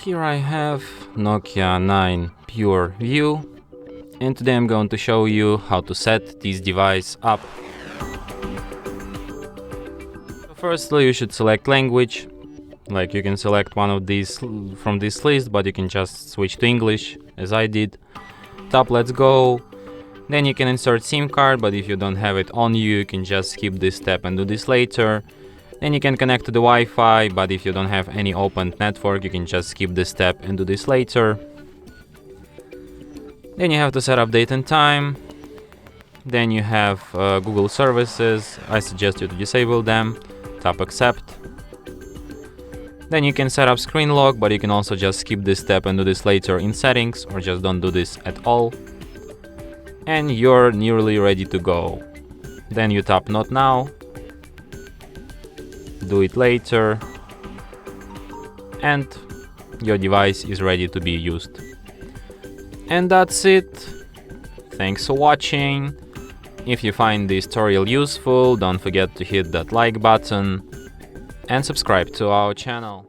Here I have Nokia 9 PureView, and today I'm going to show you how to set this device up. Firstly, you should select language. Like, you can select one of these from this list, but you can just switch to English, as I did. Tap let's go. Then you can insert SIM card, but if you don't have it on you, you can just skip this step and do this later. Then you can connect to the Wi-Fi, but if you don't have any opened network, you can just skip this step and do this later. Then you have to set up date and time. Then you have Google services. I suggest you to disable them. Tap accept. Then you can set up screen lock, but you can also just skip this step and do this later in settings, or just don't do this at all. And you're nearly ready to go. Then you tap not now. Do it later. And your device is ready to be used. And that's it. Thanks for watching. If you find this tutorial useful, don't forget to hit that like button and subscribe to our channel.